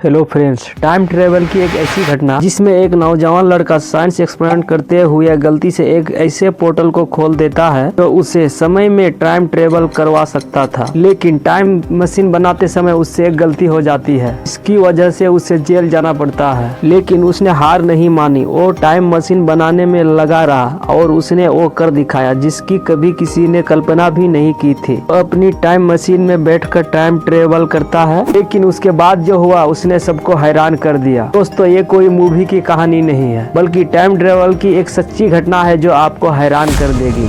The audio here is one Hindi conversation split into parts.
हेलो फ्रेंड्स, टाइम ट्रेवल की एक ऐसी घटना जिसमें एक नौजवान लड़का साइंस एक्सपेरिमेंट करते हुए गलती से एक ऐसे पोर्टल को खोल देता है तो उसे समय में टाइम ट्रेवल करवा सकता था, लेकिन टाइम मशीन बनाते समय उससे एक गलती हो जाती है। इसकी वजह से उसे जेल जाना पड़ता है, लेकिन उसने हार नहीं मानी। वो टाइम मशीन बनाने में लगा रहा और उसने वो कर दिखाया जिसकी कभी किसी ने कल्पना भी नहीं की थी। वो अपनी टाइम मशीन में बैठकर टाइम ट्रेवल करता है, लेकिन उसके बाद जो हुआ उसने सबको हैरान कर दिया। दोस्तों, ये कोई मूवी की कहानी नहीं है, बल्कि टाइम ट्रेवल की एक सच्ची घटना है जो आपको हैरान कर देगी।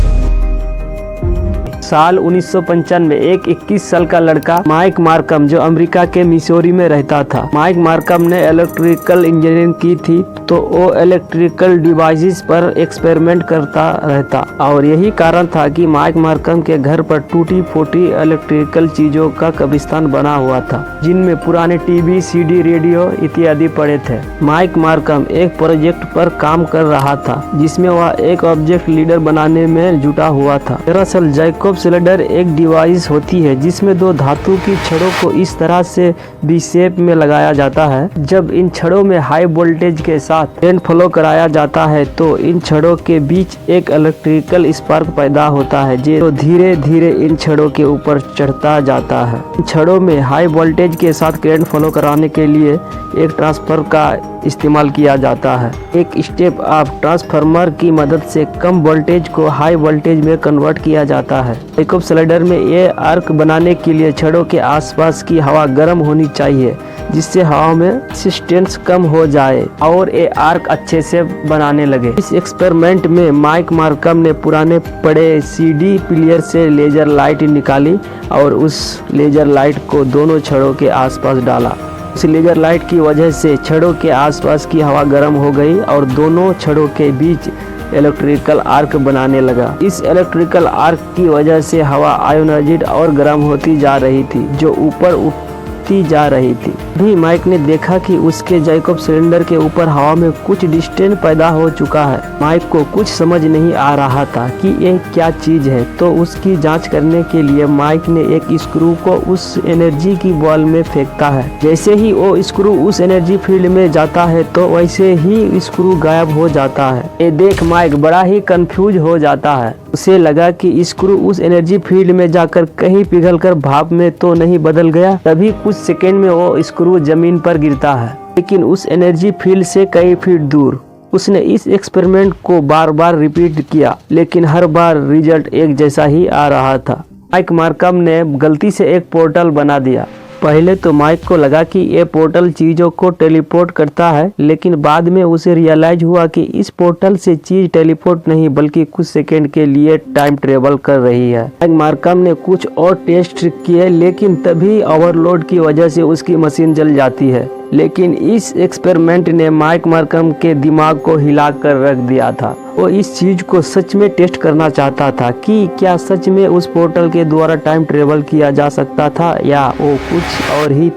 साल 1995 एक 21 साल का लड़का माइक मार्कम जो अमेरिका के मिसौरी में रहता था। माइक मार्कम ने इलेक्ट्रिकल इंजीनियरिंग की थी, तो वो इलेक्ट्रिकल डिवाइसेस पर एक्सपेरिमेंट करता रहता और यही कारण था कि माइक मार्कम के घर पर टूटी फूटी इलेक्ट्रिकल चीजों का कब्रिस्तान बना हुआ था, जिनमें पुराने टीवी, सीडी, रेडियो इत्यादि पड़े थे। माइक मार्कम एक प्रोजेक्ट पर काम कर रहा था जिसमें वह एक ऑब्जेक्ट लीडर बनाने में जुटा हुआ था। दरअसल जैकब सिलेंडर एक डिवाइस होती है जिसमें दो धातु की छड़ों को इस तरह से बी शेप में लगाया जाता है। जब इन छड़ों में हाई वोल्टेज के साथ करंट फ्लो कराया जाता है तो इन छड़ों के बीच एक इलेक्ट्रिकल स्पार्क पैदा होता है जो धीरे धीरे इन छड़ों के ऊपर चढ़ता जाता है। इन छड़ों में हाई वोल्टेज के साथ करंट फ्लो कराने के लिए एक ट्रांसफार्मर का इस्तेमाल किया जाता है। एक स्टेप अप ट्रांसफार्मर की मदद से कम वोल्टेज को हाई वोल्टेज में कन्वर्ट किया जाता है। जैकब सिलेंडर में ये आर्क बनाने के लिए छड़ों के आसपास की हवा गर्म होनी चाहिए, जिससे हवा में रेजिस्टेंस कम हो जाए और ये आर्क अच्छे से बनाने लगे। इस एक्सपेरिमेंट में माइक मार्कम ने पुराने पड़े सीडी प्लेयर से लेजर लाइट निकाली और उस लेजर लाइट को दोनों छड़ों के आसपास डाला। उस लेजर लाइट की वजह से छड़ों के आसपास की हवा गर्म हो गई और दोनों छड़ों के बीच इलेक्ट्रिकल आर्क बनाने लगा। इस इलेक्ट्रिकल आर्क की वजह से हवा आयोनाइज्ड और गर्म होती जा रही थी, जो ऊपर उठती जा रही थी। भी माइक ने देखा कि उसके जैकब सिलेंडर के ऊपर हवा में कुछ डिस्टेंस पैदा हो चुका है। माइक को कुछ समझ नहीं आ रहा था कि ये क्या चीज है, तो उसकी जांच करने के लिए माइक ने एक स्क्रू को उस एनर्जी की बॉल में फेंकता है। जैसे ही वो स्क्रू उस एनर्जी फील्ड में जाता है तो वैसे ही स्क्रू गायब हो जाता है। ये देख माइक बड़ा ही कंफ्यूज हो जाता है। उसे लगा कि स्क्रू उस एनर्जी फील्ड में जाकर कहीं पिघलकर भाप में तो नहीं बदल गया। तभी कुछ सेकेंड में वो स्क्रू जमीन पर गिरता है, लेकिन उस एनर्जी फील्ड से कई फीट दूर। उसने इस एक्सपेरिमेंट को बार बार रिपीट किया, लेकिन हर बार रिजल्ट एक जैसा ही आ रहा था। माइक मार्कम ने गलती से एक पोर्टल बना दिया। पहले तो माइक को लगा कि ये पोर्टल चीजों को टेलीपोर्ट करता है, लेकिन बाद में उसे रियलाइज हुआ कि इस पोर्टल से चीज टेलीपोर्ट नहीं बल्कि कुछ सेकंड के लिए टाइम ट्रेवल कर रही है। माइक मार्कम ने कुछ और टेस्ट किए, लेकिन तभी ओवरलोड की वजह से उसकी मशीन जल जाती है। लेकिन इस एक्सपेरिमेंट ने माइक मार्कम के दिमाग को हिला कर रख दिया था। वो इस चीज को सच में टेस्ट करना चाहता था कि क्या सच में उस पोर्टल के द्वारा टाइम ट्रेवल किया जा सकता था या वो कुछ और ही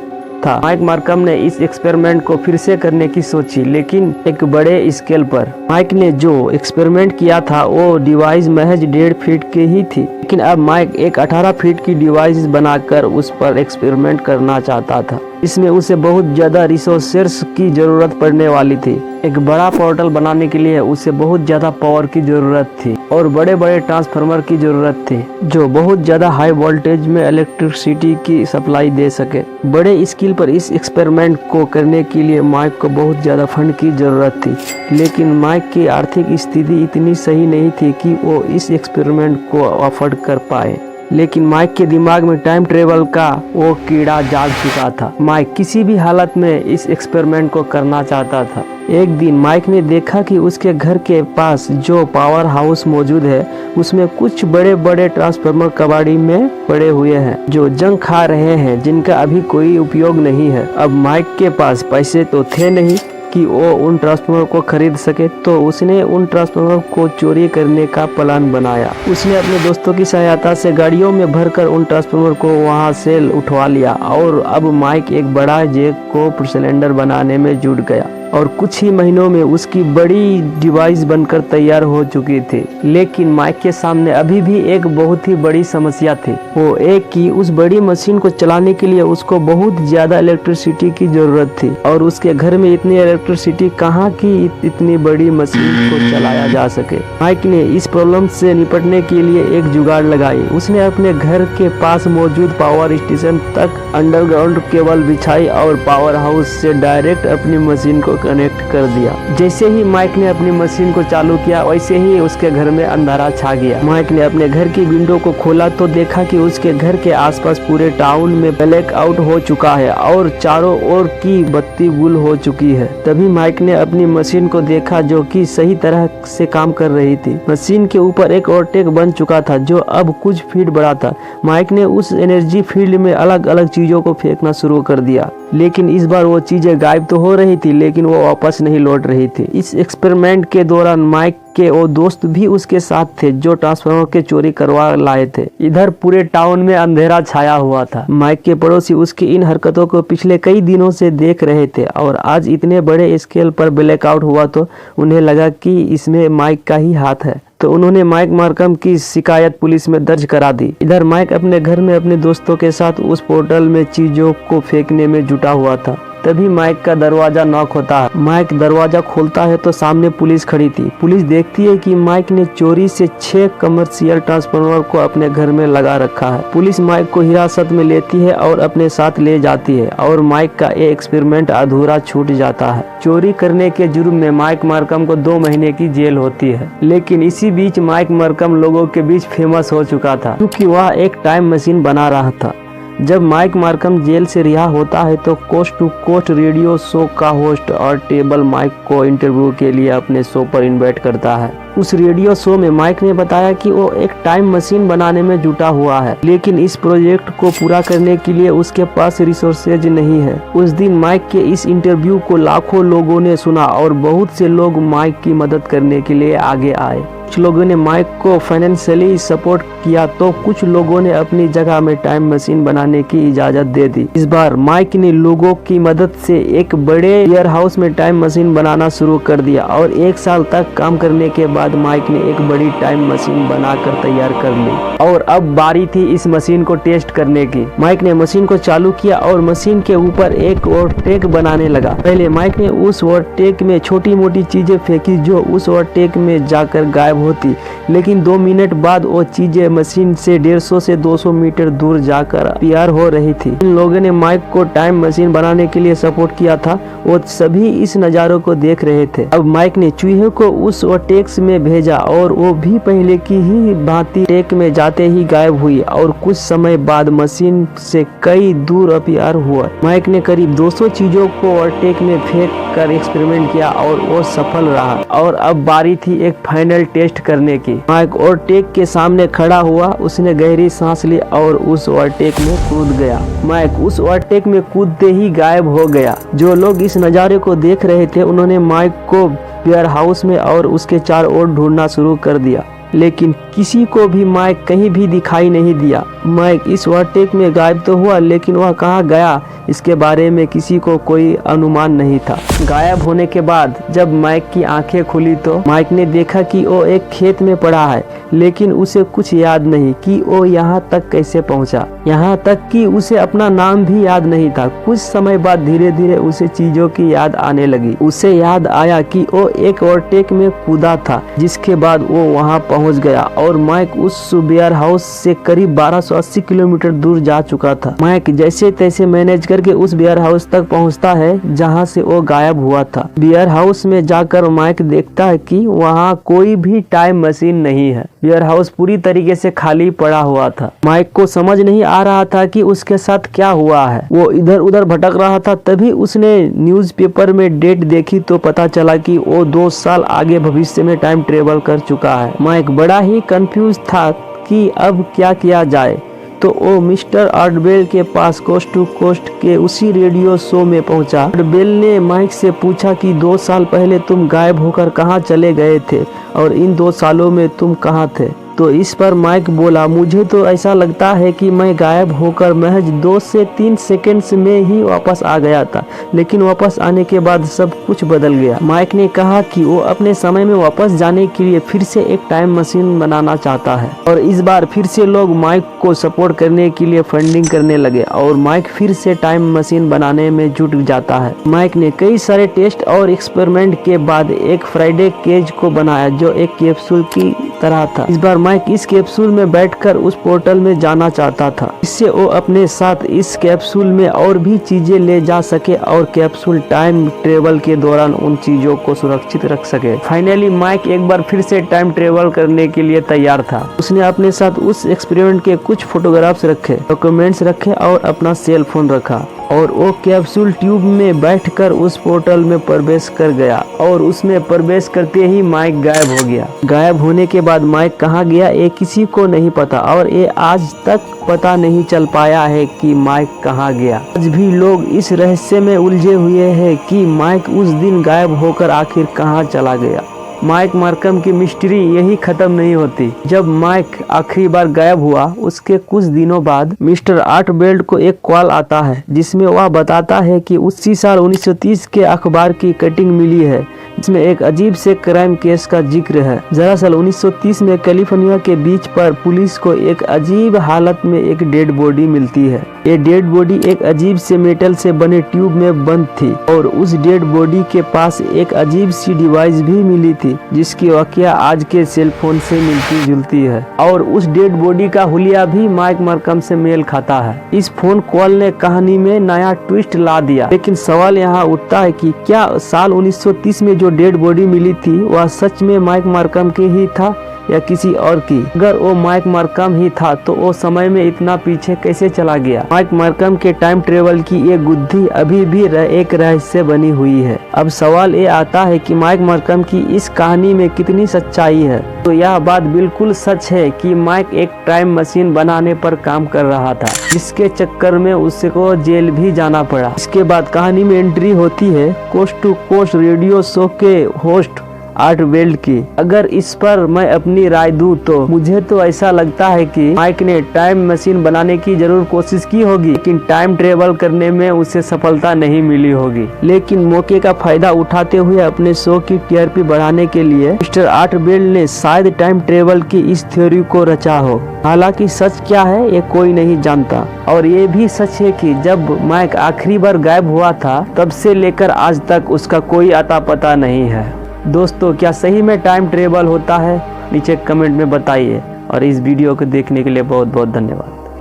था। माइक मार्कम ने इस एक्सपेरिमेंट को फिर से करने की सोची, लेकिन एक बड़े स्केल पर। माइक ने जो एक्सपेरिमेंट किया था वो डिवाइस महज 1.5 फीट की ही थी, लेकिन अब माइक एक 18 फीट की डिवाइस बनाकर उस पर एक्सपेरिमेंट करना चाहता था। इसमें उसे बहुत ज्यादा रिसोर्सेस की जरूरत पड़ने वाली थी। एक बड़ा पोर्टल बनाने के लिए उसे बहुत ज्यादा पावर की जरूरत थी और बड़े बड़े ट्रांसफार्मर की जरूरत थी जो बहुत ज्यादा हाई वोल्टेज में इलेक्ट्रिसिटी की सप्लाई दे सके। बड़े स्केल पर इस एक्सपेरिमेंट को करने के लिए माइक को बहुत ज्यादा फंड की जरूरत थी, लेकिन माइक की आर्थिक स्थिति इतनी सही नहीं थी कि वो इस एक्सपेरिमेंट को अफोर्ड कर पाए। लेकिन माइक के दिमाग में टाइम ट्रेवल का वो कीड़ा जाग चुका था। माइक किसी भी हालत में इस एक्सपेरिमेंट को करना चाहता था। एक दिन माइक ने देखा कि उसके घर के पास जो पावर हाउस मौजूद है उसमें कुछ बड़े बड़े ट्रांसफार्मर कबाड़ी में पड़े हुए हैं जो जंग खा रहे हैं, जिनका अभी कोई उपयोग नहीं है। अब माइक के पास पैसे तो थे नहीं कि वो उन ट्रांसफार्मर को खरीद सके, तो उसने उन ट्रांसफार्मर को चोरी करने का प्लान बनाया। उसने अपने दोस्तों की सहायता से गाड़ियों में भरकर उन ट्रांसफार्मर को वहां से उठवा लिया और अब माइक एक बड़ा जैकब सिलेंडर बनाने में जुट गया और कुछ ही महीनों में उसकी बड़ी डिवाइस बनकर तैयार हो चुकी थी। लेकिन माइक के सामने अभी भी एक बहुत ही बड़ी समस्या थी, वो एक कि उस बड़ी मशीन को चलाने के लिए उसको बहुत ज्यादा इलेक्ट्रिसिटी की जरूरत थी और उसके घर में इतनी इलेक्ट्रिसिटी कहाँ की इतनी बड़ी मशीन को चलाया जा सके। माइक ने इस प्रॉब्लम से निपटने के लिए एक जुगाड़ लगाई। उसने अपने घर के पास मौजूद पावर स्टेशन तक अंडरग्राउंड केबल बिछाई और पावर हाउस से डायरेक्ट अपनी मशीन को कनेक्ट कर दिया। जैसे ही माइक ने अपनी मशीन को चालू किया वैसे ही उसके घर में अंधारा छा गया। माइक ने अपने घर की विंडो को खोला तो देखा कि उसके घर के आसपास पूरे टाउन में ब्लैक आउट हो चुका है और चारों ओर की बत्ती गुल हो चुकी है। तभी माइक ने अपनी मशीन को देखा जो कि सही तरह से काम कर रही थी। मशीन के ऊपर एक ओवरटेक बन चुका था जो अब कुछ फीट बड़ा था। माइक ने उस एनर्जी फील्ड में अलग अलग चीजों को फेंकना शुरू कर दिया, लेकिन इस बार वो चीजें गायब तो हो रही थी लेकिन वो वापस नहीं लौट रही थी। इस एक्सपेरिमेंट के दौरान माइक के वो दोस्त भी उसके साथ थे जो ट्रांसफार्मर के चोरी करवा लाए थे। इधर पूरे टाउन में अंधेरा छाया हुआ था। माइक के पड़ोसी उसकी इन हरकतों को पिछले कई दिनों से देख रहे थे और आज इतने बड़े स्केल पर ब्लैकआउट हुआ तो उन्हें लगा कि इसमें माइक का ही हाथ है। तो उन्होंने माइक मार्कम की शिकायत पुलिस में दर्ज करा दी। इधर माइक अपने घर में अपने दोस्तों के साथ उस पोर्टल में चीजों को फेंकने में जुटा हुआ था। तभी माइक का दरवाजा नॉक होता है। माइक दरवाजा खोलता है तो सामने पुलिस खड़ी थी। पुलिस देखती है कि माइक ने चोरी से 6 कमर्शियल ट्रांसफार्मर को अपने घर में लगा रखा है। पुलिस माइक को हिरासत में लेती है और अपने साथ ले जाती है और माइक का ये एक्सपेरिमेंट अधूरा छूट जाता है। चोरी करने के जुर्म में माइक मार्कम को 2 महीने की जेल होती है। लेकिन इसी बीच माइक मार्कम लोगों के बीच फेमस हो चुका था क्योंकि वह एक टाइम मशीन बना रहा था। जब माइक मार्कम जेल से रिहा होता है तो coast to coast radio show का होस्ट और टेबल माइक को इंटरव्यू के लिए अपने शो पर इनवाइट करता है। उस रेडियो शो में माइक ने बताया कि वो एक टाइम मशीन बनाने में जुटा हुआ है, लेकिन इस प्रोजेक्ट को पूरा करने के लिए उसके पास रिसोर्सेज नहीं है। उस दिन माइक के इस इंटरव्यू को लाखों लोगों ने सुना और बहुत से लोग माइक की मदद करने के लिए आगे आए। कुछ लोगों ने माइक को फाइनेंशियली सपोर्ट किया तो कुछ लोगों ने अपनी जगह में टाइम मशीन बनाने की इजाजत दे दी। इस बार माइक ने लोगों की मदद से एक बड़े वेयर हाउस में टाइम मशीन बनाना शुरू कर दिया और 1 साल तक काम करने के बाद माइक ने एक बड़ी टाइम मशीन बनाकर तैयार कर ली और अब बारी थी इस मशीन को टेस्ट करने की। माइक ने मशीन को चालू किया और मशीन के ऊपर एक ओवरटेक बनाने लगा। पहले माइक ने उस ओवरटेक में छोटी मोटी चीजें फेंकी जो उस ओवरटेक में जाकर गायब होती, लेकिन 2 मिनट बाद वो चीजें मशीन से 150 से 200 मीटर दूर जाकर तैयार हो रही थी। इन लोगों ने माइक को टाइम मशीन बनाने के लिए सपोर्ट किया था, वो सभी इस नजारों को देख रहे थे। अब माइक ने चूहे को उस ओवरटेक में भेजा और वो भी पहले की ही भांति टेक में जाते ही गायब हुई और कुछ समय बाद मशीन से कई दूर अपीयर हुआ। माइक ने करीब 200 चीजों को ओवरटेक में फेंक कर एक्सपेरिमेंट किया और वो सफल रहा और अब बारी थी एक फाइनल टेस्ट करने की। माइक ओवरटेक के सामने खड़ा हुआ, उसने गहरी सांस ली और उस ओवरटेक में कूद गया। माइक उस ओवरटेक में कूदते ही गायब हो गया। जो लोग इस नज़ारे को देख रहे थे उन्होंने माइक को वेयर हाउस में और उसके चारों ओर ढूंढना शुरू कर दिया, लेकिन किसी को भी माइक कहीं भी दिखाई नहीं दिया। माइक इस ओवरटेक में गायब तो हुआ, लेकिन वह कहाँ गया इसके बारे में किसी को कोई अनुमान नहीं था। गायब होने के बाद जब माइक की आंखें खुली तो माइक ने देखा कि वो एक खेत में पड़ा है, लेकिन उसे कुछ याद नहीं कि वो यहाँ तक कैसे पहुँचा। यहाँ तक कि उसे अपना नाम भी याद नहीं था। कुछ समय बाद धीरे धीरे उसे चीजों की याद आने लगी। उसे याद आया कि वो एक ओवरटेक में कूदा था, जिसके बाद वो वहाँ पहुँच गया और माइक उस वेयर हाउस से करीब 1280 किलोमीटर दूर जा चुका था। माइक जैसे तैसे मैनेज करके उस वेयर हाउस तक पहुंचता है जहां से वो गायब हुआ था। वेयर हाउस में जाकर माइक देखता है कि वहां कोई भी टाइम मशीन नहीं है। वेयर हाउस पूरी तरीके से खाली पड़ा हुआ था। माइक को समझ नहीं आ रहा था कि उसके साथ क्या हुआ है। वो इधर उधर भटक रहा था। तभी उसने न्यूज़पेपर में डेट देखी तो पता चला कि वो 2 साल आगे भविष्य में टाइम ट्रेवल कर चुका है। माइक बड़ा ही कंफ्यूज था कि अब क्या किया जाए, तो वो मिस्टर आर्डबेल के पास कोस्ट टू कोस्ट के उसी रेडियो शो में पहुंचा। आर्डबेल ने माइक से पूछा कि 2 साल पहले तुम गायब होकर कहां चले गए थे और इन 2 सालों में तुम कहां थे। तो इस पर माइक बोला, मुझे तो ऐसा लगता है कि मैं गायब होकर महज 2 से 3 सेकंड्स में ही वापस आ गया था, लेकिन वापस आने के बाद सब कुछ बदल गया। माइक ने कहा कि वो अपने समय में वापस जाने के लिए फिर से एक टाइम मशीन बनाना चाहता है और इस बार फिर से लोग माइक को सपोर्ट करने के लिए फंडिंग करने लगे और माइक फिर से टाइम मशीन बनाने में जुट जाता है। माइक ने कई सारे टेस्ट और एक्सपेरिमेंट के बाद एक फ्राइडे केज को बनाया जो एक कैप्सूल की तरह था। इस बार माइक इस कैप्सूल में बैठकर उस पोर्टल में जाना चाहता था, इससे वो अपने साथ इस कैप्सूल में और भी चीजें ले जा सके और कैप्सूल टाइम ट्रेवल के दौरान उन चीजों को सुरक्षित रख सके। फाइनली माइक एक बार फिर से टाइम ट्रेवल करने के लिए तैयार था। उसने अपने साथ उस एक्सपेरिमेंट के कुछ फोटोग्राफ्स रखे, डॉक्यूमेंट्स रखे और अपना सेल फोन रखा और वो कैप्सूल ट्यूब में बैठकर उस पोर्टल में प्रवेश कर गया और उसमें प्रवेश करते ही माइक गायब हो गया। गायब होने के बाद माइक कहाँ गया ये किसी को नहीं पता और ये आज तक पता नहीं चल पाया है कि माइक कहाँ गया। आज भी लोग इस रहस्य में उलझे हुए हैं कि माइक उस दिन गायब होकर आखिर कहाँ चला गया। माइक मार्कम की मिस्ट्री यही खत्म नहीं होती। जब माइक आखिरी बार गायब हुआ उसके कुछ दिनों बाद मिस्टर आर्टबेल्ट को एक कॉल आता है जिसमें वह बताता है कि उसी साल 1930 के अखबार की कटिंग मिली है जिसमें एक अजीब से क्राइम केस का जिक्र है। दरअसल 1930 में कैलिफोर्निया के बीच पर पुलिस को एक अजीब हालत में एक डेड बॉडी मिलती है। ये डेड बॉडी एक अजीब से मेटल से बने ट्यूब में बंद थी और उस डेड बॉडी के पास एक अजीब सी डिवाइस भी मिली थी जिसकी वाकया आज के सेल फोन से मिलती जुलती है और उस डेड बॉडी का हुलिया भी माइक मार्कम से मेल खाता है। इस फोन कॉल ने कहानी में नया ट्विस्ट ला दिया, लेकिन सवाल यहाँ उठता है कि क्या साल 1930 में जो डेड बॉडी मिली थी वह सच में माइक मार्कम की ही था या किसी और की? अगर वो माइक मार्कम ही था तो वो समय में इतना पीछे कैसे चला गया? माइक मार्कम के टाइम ट्रेवल की ये गुत्थी अभी भी एक रहस्य बनी हुई है। अब सवाल ये आता है कि माइक मार्कम की इस कहानी में कितनी सच्चाई है। तो यह बात बिल्कुल सच है कि माइक एक टाइम मशीन बनाने पर काम कर रहा था जिसके चक्कर में उसको जेल भी जाना पड़ा। इसके बाद कहानी में एंट्री होती है coast to coast radio show के होस्ट आर्टबेल्ट की। अगर इस पर मैं अपनी राय दूं तो मुझे तो ऐसा लगता है कि माइक ने टाइम मशीन बनाने की जरूर कोशिश की होगी, लेकिन टाइम ट्रेवल करने में उसे सफलता नहीं मिली होगी। लेकिन मौके का फायदा उठाते हुए अपने शो की टीआरपी बढ़ाने के लिए मिस्टर आर्टबेल्ट ने शायद टाइम ट्रेवल की इस थ्योरी को रचा हो। हालांकि सच क्या है ये कोई नहीं जानता और ये भी सच है कि जब माइक आखिरी बार गायब हुआ था तब से लेकर आज तक उसका कोई अता पता नहीं है। दोस्तों, क्या सही में टाइम ट्रेवल होता है? नीचे कमेंट में बताइए और इस वीडियो को देखने के लिए बहुत बहुत धन्यवाद।